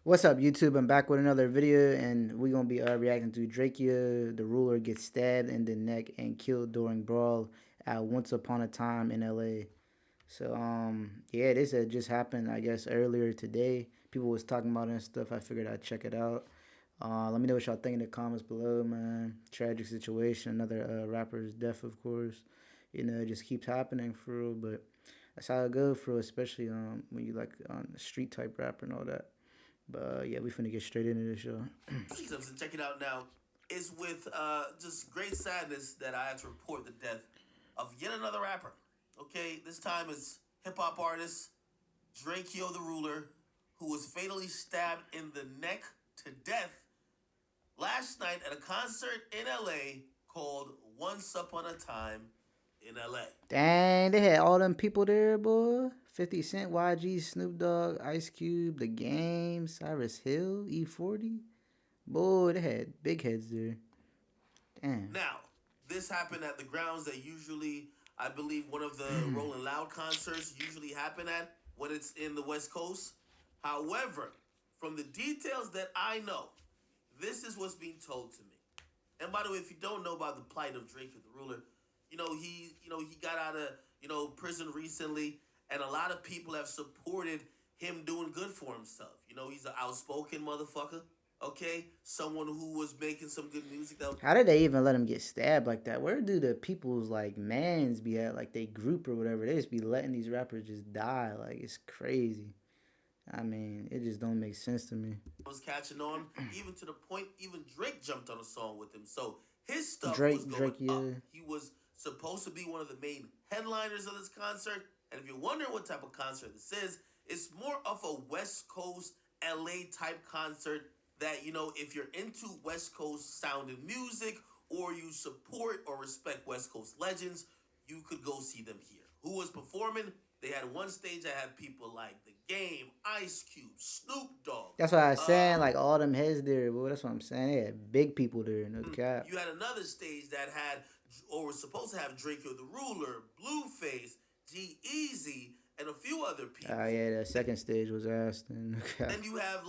What's up, YouTube? I'm back with another video, and we're gonna be reacting to Drakeo. The ruler gets stabbed in the neck and killed during Brawl at Once Upon a Time in LA. So, yeah, this had just happened, I guess, earlier today. People was talking about it and stuff. I figured I'd check it out. Let me know what y'all think in the comments below, man. Tragic situation. Another rapper's death, of course. It just keeps happening for real, but that's how it goes for real, especially when you like on the street type rapper and all that. But yeah, we finna get straight into the show. Simpson, check it out now. It's with just great sadness that I have to report the death of yet another rapper. Okay, this time it's hip hop artist Drakeo the Ruler, who was fatally stabbed in the neck to death last night at a concert in LA called Once Upon a Time in LA. Dang, they had all them people there, boy. 50 Cent, YG, Snoop Dogg, Ice Cube, The Game, Cyrus Hill, E40. Boy, they had big heads there. Damn. Now, this happened at the grounds that usually, I believe, one of the Rolling Loud concerts usually happen at when it's in the West Coast. However, from the details that I know, this is what's being told to me. And by the way, if you don't know about the plight of Drake the Ruler, he got out of prison recently, and a lot of people have supported him doing good for himself. He's an outspoken motherfucker. Okay, someone who was making some good music that How did they even let him get stabbed like that? Where do the people's like mans be at, like they group or whatever? They just be letting these rappers just die. Like it's crazy. I mean, it just don't make sense to me. was catching on, even to the point even Drake jumped on a song with him. So his stuff was going Drake, up. yeah. He was supposed to be one of the main headliners of this concert. And if you're wondering what type of concert this is, it's more of a West Coast LA type concert that, if you're into West Coast sounding music or you support or respect West Coast legends, you could go see them here. Who was performing? They had one stage that had people like The Game, Ice Cube, Snoop Dogg. That's what I was saying. Like all them heads there, boy. That's what I'm saying. They had big people there, no cap. You had another stage that had, or was supposed to have Drakeo the Ruler, Blueface, G Easy, and a few other people. Yeah, the second stage was Aston. Then you have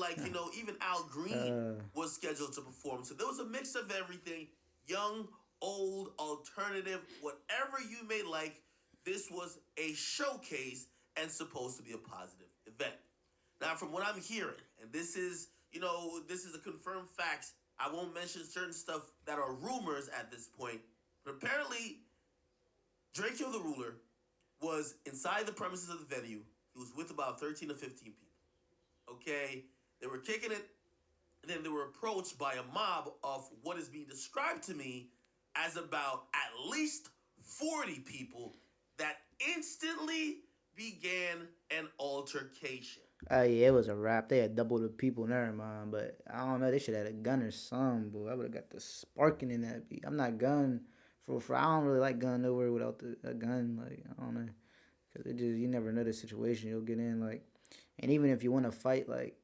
even Al Green was scheduled to perform. So there was a mix of everything, young, old, alternative, whatever you may like. This was a showcase and supposed to be a positive event. Now, from what I'm hearing, and this is a confirmed fact. I won't mention certain stuff that are rumors at this point, but apparently, Drakeo the Ruler was inside the premises of the venue. He was with about 13 to 15 people. Okay, they were kicking it, and then they were approached by a mob of what is being described to me as about at least 40 people that instantly began an altercation. Yeah, it was a wrap. They had double the people, never mind. But I don't know. They should have had a gun or something, boy. I would have got the sparking in that beat. I'm not gun for. I don't really like gun nowhere without a gun. Like I don't know, cause it just you never know the situation you'll get in. Like, and even if you want to fight, like,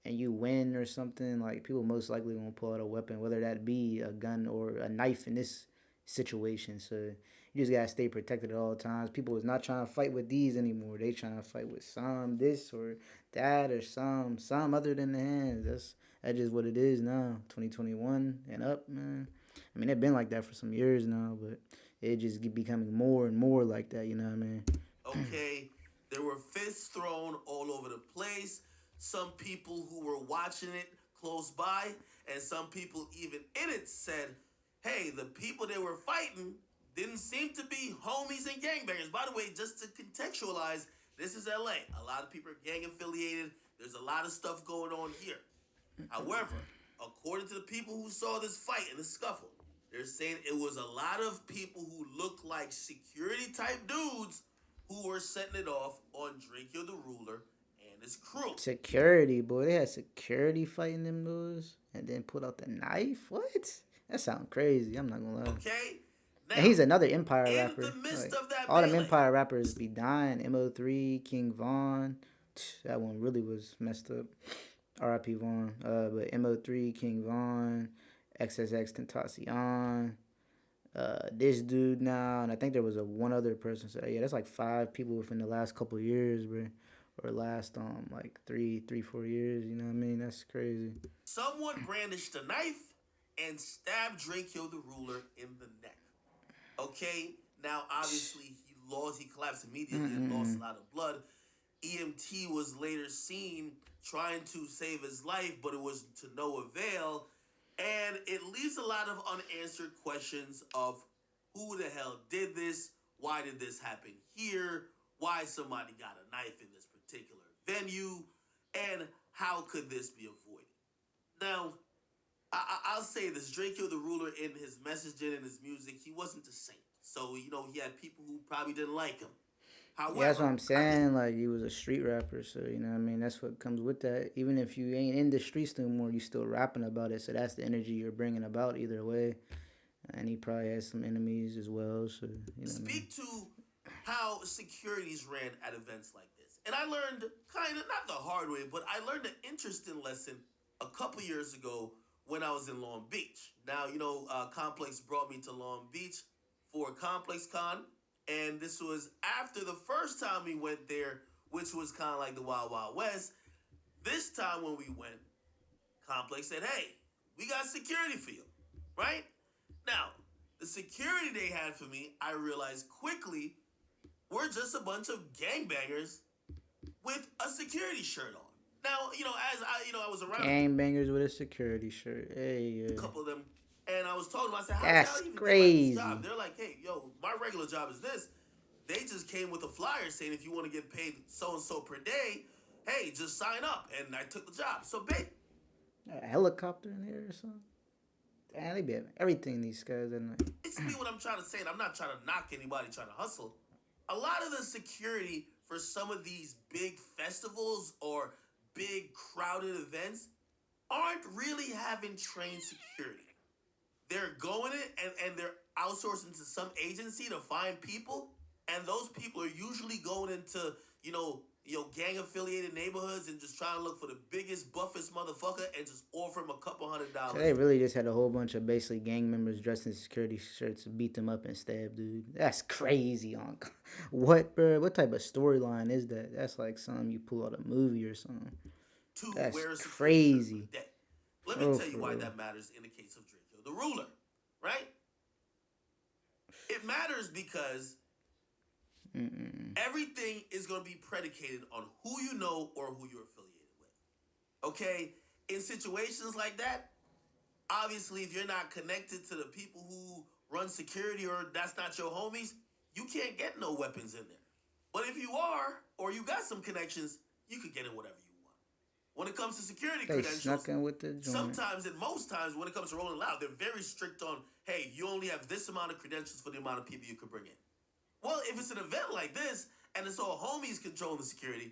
and you win or something, like people most likely gonna pull out a weapon, whether that be a gun or a knife in this situation. So you just gotta stay protected at all times. People is not trying to fight with these anymore. They trying to fight with some this or that or some other than the hands. That's just what it is now. 2021 and up, man. I mean, they've been like that for some years now, but it just keep becoming more and more like that. You know what I mean? Okay, there were fists thrown all over the place. Some people who were watching it close by, and some people even in it said, hey, the people they were fighting didn't seem to be homies and gangbangers. By the way, just to contextualize, this is LA. A lot of people are gang affiliated. There's a lot of stuff going on here. However, according to the people who saw this fight and this scuffle, they're saying it was a lot of people who look like security type dudes who were setting it off on Drakeo the Ruler and his crew. Security, boy. They had security fighting them dudes and then put out the knife. What? That sounds crazy. I'm not gonna lie. Okay? And Now, he's another Empire in the rapper. midst Like of that all them melee, Empire rappers be dying. Mo3, King Von. That one really was messed up. R.I.P. Von. But Mo3, King Von, XSX Tentacion. This dude now, and I think there was one other person. So yeah, that's like 5 people within the last couple of years, bro. or last like 4 years. You know what I mean? That's crazy. Someone brandished a knife and stabbed Drakeo the ruler in the neck. Okay, now obviously he lost. He collapsed immediately and lost a Mm-mm. lot of blood. EMT was later seen trying to save his life, but it was to no avail. And it leaves a lot of unanswered questions of who the hell did this? Why did this happen here? Why somebody got a knife in this particular venue? And how could this be avoided? Now, I'll say this: Drakeo the ruler, in his messaging and his music, he wasn't a saint. So he had people who probably didn't like him. Yeah, that's what However, I'm I think saying. Like, he was a street rapper, so you know what I mean. That's what comes with that. Even if you ain't in the streets no more, you still rapping about it. So that's the energy you're bringing about either way. And he probably has some enemies as well. So you know what I mean. speak to how securities ran at events like this. And I learned kind of not the hard way, but I learned an interesting lesson a couple years ago when I was in Long Beach. Now, Complex brought me to Long Beach for Complex Con, and this was after the first time we went there, which was kind of like the Wild Wild West. This time when we went, Complex said, "Hey, we got security for you," right? Now, the security they had for me, I realized quickly, we're just a bunch of gangbangers with a security shirt on. Now, as I was around Gangbangers with a security shirt. Hey, a couple of them, and I was talking to them, I said, "How did that's y'all even get like this job?" crazy. They're like, "Hey, yo, my regular job is this." They just came with a flyer saying, "If you want to get paid so and so per day, hey, just sign up." And I took the job. So, babe, A helicopter in there or something. Damn, they be having everything. These guys, and like, basically what I'm trying to say, and I'm not trying to knock anybody trying to hustle. A lot of the security for some of these big festivals or big crowded events aren't really having trained security. They're going in and they're outsourcing to some agency to find people, and those people are usually going into gang affiliated neighborhoods and just trying to look for the biggest buffest motherfucker and just offer him a couple hundred so dollars. they really just had a whole bunch of basically gang members dressed in security shirts, beat them up and stab dude. That's crazy. On what, bro? What type of storyline is that? That's like something you pull out a movie or something. To That's wear a security shirt for crazy. the day. Let me Oh, tell you for why real. that matters in the case of Drakeo the ruler, right? It matters because Mm-mm. everything is going to be predicated on who you know or who you're affiliated with. Okay? In situations like that, obviously, if you're not connected to the people who run security or that's not your homies, you can't get no weapons in there. But if you are, or you got some connections, you could get in whatever you want. When it comes to security They snuck credentials, in with the joint. sometimes and most times when it comes to rolling loud, they're very strict on, hey, you only have this amount of credentials for the amount of people you can bring in. Well, if it's an event like this and it's all homies controlling the security,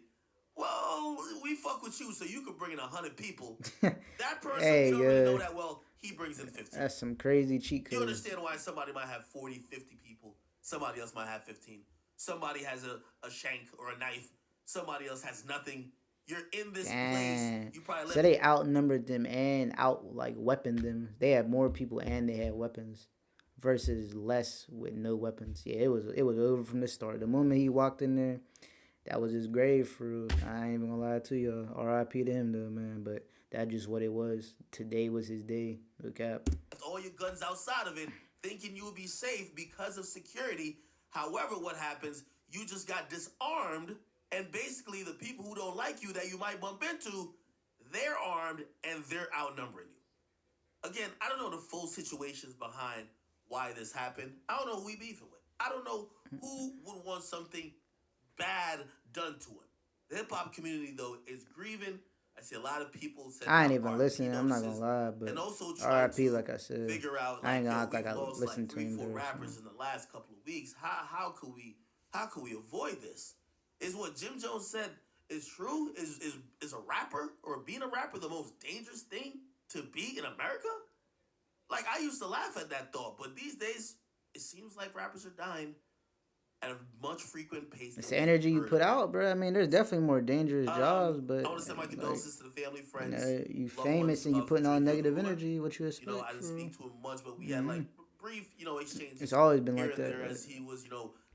well, we fuck with you so you could bring in 100 people. That person we Hey, don't really know that well, he brings in 15. that's some crazy cheat You codes. understand why somebody might have 40, 50 people, somebody else might have 15. Somebody has a shank or a knife, somebody else has nothing. You're in this place, Damn. you probably So left. they outnumbered them and out like weaponed them. They had more people and they had weapons versus less with no weapons. Yeah, it was over from the start. The moment he walked in there, that was his grave for real. I ain't even gonna lie to you. R.I.P. to him though, man. But that's just what it was. Today was his day. Look up. All your guns outside of it, thinking you will be safe because of security. However, what happens, you just got disarmed, and basically the people who don't like you that you might bump into, they're armed and they're outnumbering you. Again, I don't know the full situations behind why this happened. I don't know who we beefing with. I don't know who would want something bad done to him. The hip hop community, though, is grieving. I see a lot of people sending I ain't out even R.I.P. listening. I'm not gonna notices lie, and but also trying R.I.P. to Like I said, figure out I ain't like, gonna yo, act like we've I lost like listened to three, him four there or rappers something. in the last couple of weeks. How could we avoid this? Is what Jim Jones said is true? Is a rapper or being a rapper the most dangerous thing to be in America? Like I used to laugh at that thought, but these days it seems like rappers are dying at a much frequent pace It's than the we energy you heard put about. out, bro. I mean, there's definitely more dangerous jobs, I but want to send my like, condolences to the family, friends, you loved famous ones and you of putting on Drakeo the negative Ruler. energy. What you I expect, didn't for real? speak to him much, but we had Hmm. like brief, It's exchanges always been here like and that. there Like, as he was,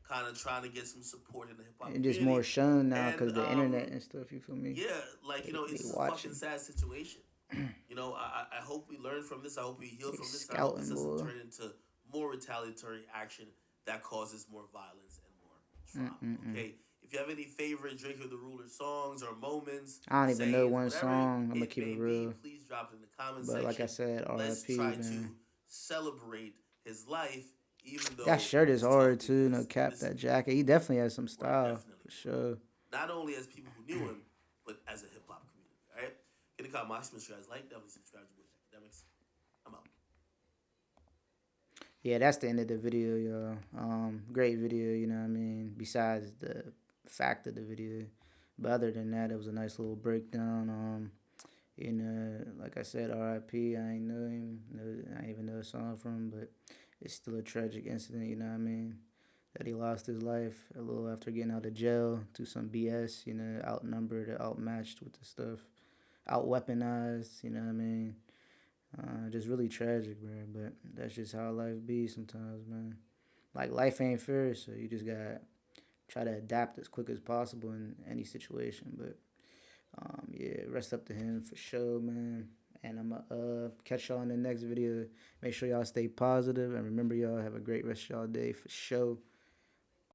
kind of trying to get some support in the hip hop And just more community. shown now And because the internet and stuff. You feel me? yeah, like They it's a fucking watching. sad situation. I hope we learn from this. I hope we heal They from this. And I hope this scouting, doesn't boy. turn into more retaliatory action that causes more violence and more trauma. Mm-mm-mm. Okay, if you have any favorite Drake of the Ruler songs or moments, I don't even know sayings, one whatever song. I'm gonna it keep it may be, real. please drop it in the comment But like I section. said, Let's R.I.P. try Man. to celebrate his life, even That though shirt is it's tough hard too. No because cap, this is that Drake. jacket. He definitely has some Right, style definitely. for sure. Not only as people who knew him, but as a hip hop community. All right, get a comment, make sure you guys like, definitely subscribe to Boys Academics. I'm out. Yeah, that's the end of the video, y'all. Great video, you know what I mean? Besides the fact of the video. But other than that, it was a nice little breakdown. Like I said, R.I.P. I ain't know him. I ain't even know a song from him, but it's still a tragic incident, you know what I mean? That he lost his life a little after getting out of jail to some BS, outnumbered, outmatched with the stuff, out weaponized, you know what I mean? Just really tragic, bro. But that's just how life be sometimes, man. Like life ain't fair, so you just gotta try to adapt as quick as possible in any situation. But yeah, rest up to him for sure, man. And I'm gonna catch y'all in the next video. Make sure y'all stay positive and remember y'all have a great rest of y'all day for sure.